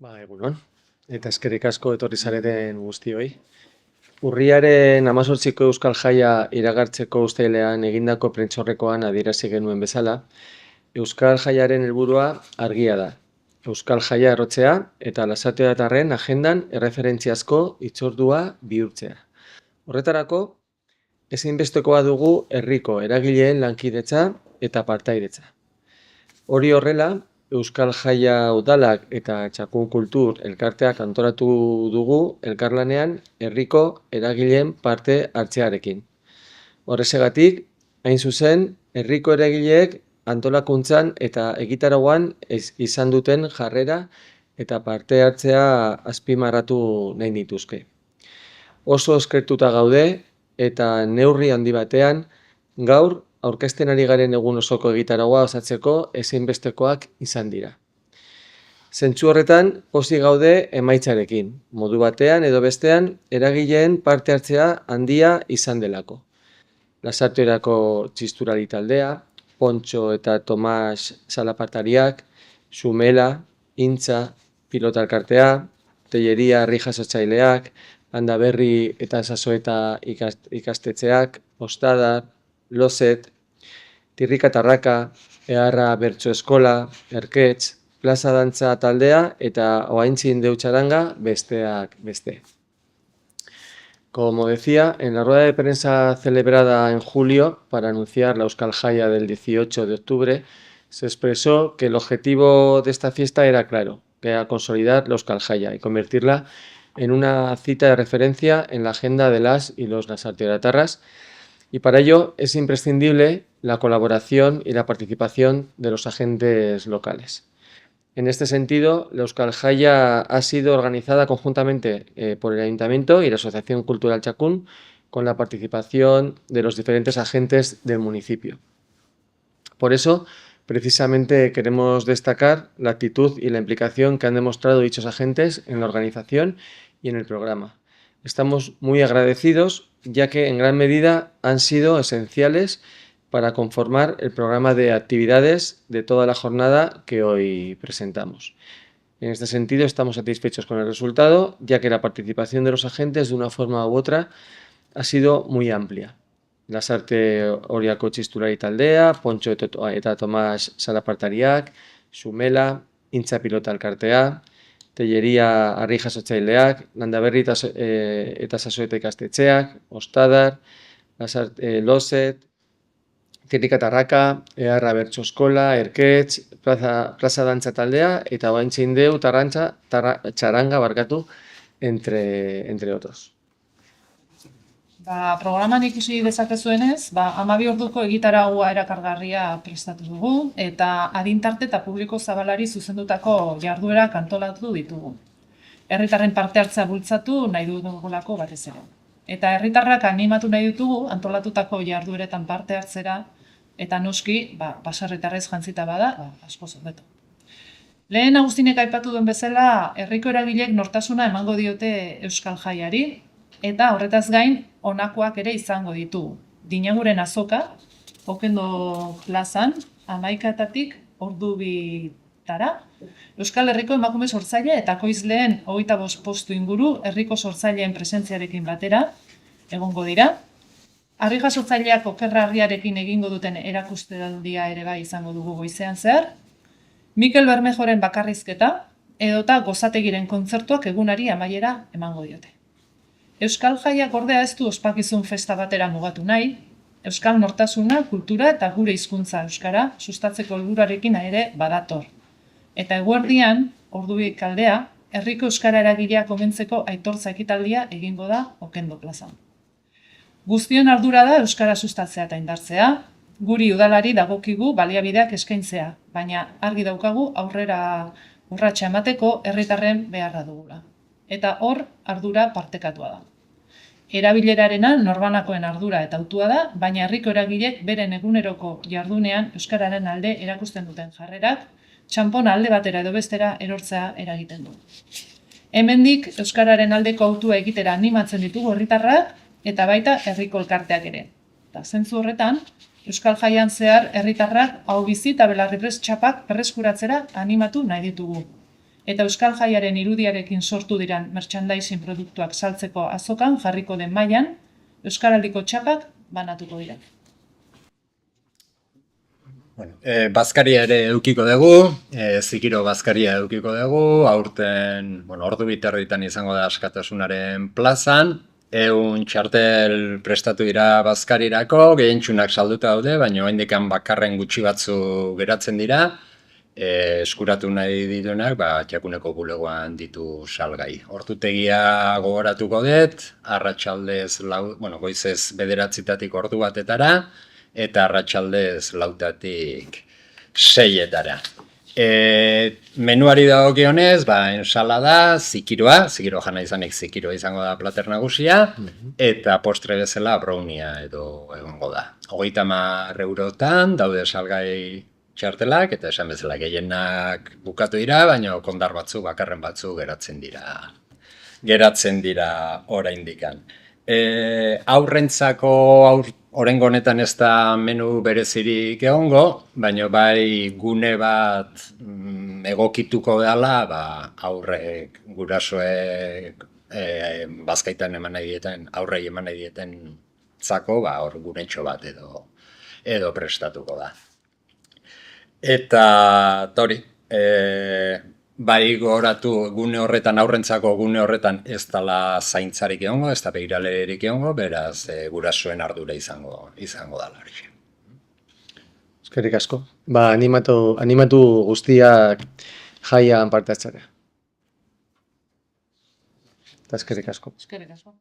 Egunon, eta eskerrik asko etorri zareten guztioi. Urriaren 18ko Euskal Jaia iragartzeko uztailean egindako prentsaurrekoan adierazi genuen bezala, Euskal Jaiaren helburua argia da. Euskal Jaia errotzea eta Lasarte-Atarren agendan erreferentziazko hitzordua bihurtzea. Horretarako, ezinbestekoa dugu herriko eragileen lankidetza eta partaidetza. Hori horrela, Euskal Jaia Udalak eta Txakun Kultur elkarteak antolatu dugu elkarlanean herriko eragileen parte hartzearekin. Horrexegatik, hain zuzen, herriko eragileek antolakuntzan eta egitarauan izan duten jarrera eta parte hartzea azpimarratu nahi nituzke. Oso eskertuta gaude eta neurri handi batean gaur aurkezten ari garen egun osoko egitaraua osatzeko ezinbestekoak izan dira. Zentzu horretan, pozik gaude emaitzarekin, modu batean edo bestean eragileen parte hartzea handia izan delako. Lasarterako txisturari taldea, Pontxo eta Tomas Salapartariak, Sumela, Intza, Pilotalkartea, Telleria Herri Jasotzaileak, Landaberri eta Sasoeta ikastetxeak, Ostadar, Loset, Tirrika Tarraka, Eharra Bertso Eskola, Erketx, Plaza Dantza taldea eta Ohaintzin Deutxaranga besteak beste. Como decía, en la rueda de prensa celebrada en julio para anunciar la Euskal Jaia del 18 de octubre, se expresó que el objetivo de esta fiesta era claro, que era consolidar la Euskal Jaia y convertirla en una cita de referencia en la agenda de las y los lasarteatarras, y para ello es imprescindible la colaboración y la participación de los agentes locales. En este sentido, la Euskal Jaia ha sido organizada conjuntamente por el Ayuntamiento y la Asociación Cultural Txakun, con la participación de los diferentes agentes del municipio. Por eso, precisamente queremos destacar la actitud y la implicación que han demostrado dichos agentes en la organización y en el programa. Estamos muy agradecidos, ya que en gran medida han sido esenciales para conformar el programa de actividades de toda la jornada que hoy presentamos. En este sentido, estamos satisfechos con el resultado, ya que la participación de los agentes, de una forma u otra, ha sido muy amplia. Lasarte Oriako Txisturari taldea, Pontxo eta Tomas Salapartariak, Sumela, Intza Pilotalkartea, Telleria Herri Jasotzaileak, Landaberri eta Sasoeta ikastetxeak, Ostadar, Loset, Tirrika Tarraka, Eharra Bertso Eskola, Erketx, Plaza Dantza taldea eta Ohaintzin Deutxaranga entre otros. Programan ikusi dezakezuenez, 12 orduko egitaraua erakargarria prestatu dugu eta adintarte eta publiko zabalari zuzendutako jarduerak antolatu ditugu. Herritarren parte hartzea bultzatu nahi dugulako batez ere. Eta herritarrak animatu nahi ditugu antolatutako jardueretan parte hartzera eta noski, baserritarrez jantzita bada, askoz hobeto. Lehen Agustinek aipatu duen bezala, herriko eragilek nortasuna emango diote Euskal Jaiari, eta horretaz gain, honakoak ere izango ditugu. Dinaguren azoka, Okendo plazan, 11:00 ordu 2:00, Euskal Herriko emakume sortzaile eta ekoizleen 25 postu inguru herriko sortzaileen presentziarekin batera egongo dira. Herri jasotzaileak okerrarriarekin egingo duten erakustaldia ere bai izango dugu goizean zehar. Mikel Bermejoren bakarrizketa edota gozategiren kontzertuak egunari amaiera emango diote. Euskal Jaiak ordea ez du ospakizun festa batera mugatu nahi, euskal nortasuna, kultura eta gure hizkuntza euskara sustatzeko helburuarekin ere badator. Eta eguerdian, ordu 2 aldea, herriko euskara eragileak komentzeko aitortza ekitaldia egingo da Okendo plazan. Guztion ardura da euskara sustatzea eta indartzea, guri udalari dagokigu baliabideak eskaintzea, baina argi daukagu aurrera urratsa emateko herritarren beharra dugula. Eta hor ardura partekatua da. Erabilerarena norbanakoen ardura eta hautua da, baina herriko eragilek beren eguneroko jardunean euskararen alde erakusten duten jarrerak, txanpona alde batera edo bestera erortzea eragiten du. Hemendik euskararen aldeko hautua egitera animatzen ditugu herritarrak eta baita herriko elkarteak ere. Eta zentzu horretan, Euskal Jaian zehar herritarrak hau bizi eta belarriprest txapak berreskuratzera animatu nahi ditugu. eta Euskal Jaiaren irudiarekin sortu diran merchandising produktuak saltzeko azokan jarriko den mailan, Euskaraldiko txapak banatuko dira. Bueno, bazkaria ere edukiko dugu, zikiro bazkaria edukiko dugu, aurten, ordu biterditan izango da Askatasunaren plazan, 100 txartel prestatu dira bazkarirako, gehientsunak salduta daude, baina oraindik bakarren gutxi batzu geratzen dira, eskuratu nahi dituenak, Txakuneko bulegoan ditu salgai. Ordutegia gogoratuko dut, arratsaldez goizez 9:00 ordu batetara, eta arratsaldez 4:00 6:00. Menuari dagokionez, ensalada, zikiro jana izanik zikiro izango da plater nagusia, eta postre bezala brownia edo egongo da. 30 eurotan daude salgai txartelak, eta esan bezala gehienak bukatu dira, baina kondar batzu, bakarren batzu geratzen dira oraindikan. Aurrentzako oraingo honetan ez da menu berezirik egongo, baina bai gune bat egokituko dela, aurrek gurasoek bazkaitan eman nahi dieten, aurrei eman nahi dieten zako, hor gunetxo bat edo prestatuko da. Eta hori, bai gogoratu gune horretan, aurrentzako gune horretan ez dela zaintzarik egongo, ez da begiralerik egongo, beraz gurasoen ardura izango dela hori. Eskerrik asko. Animatu guztiak jaian parte hartzera. Eta eskerrik asko. Eskerrik asko.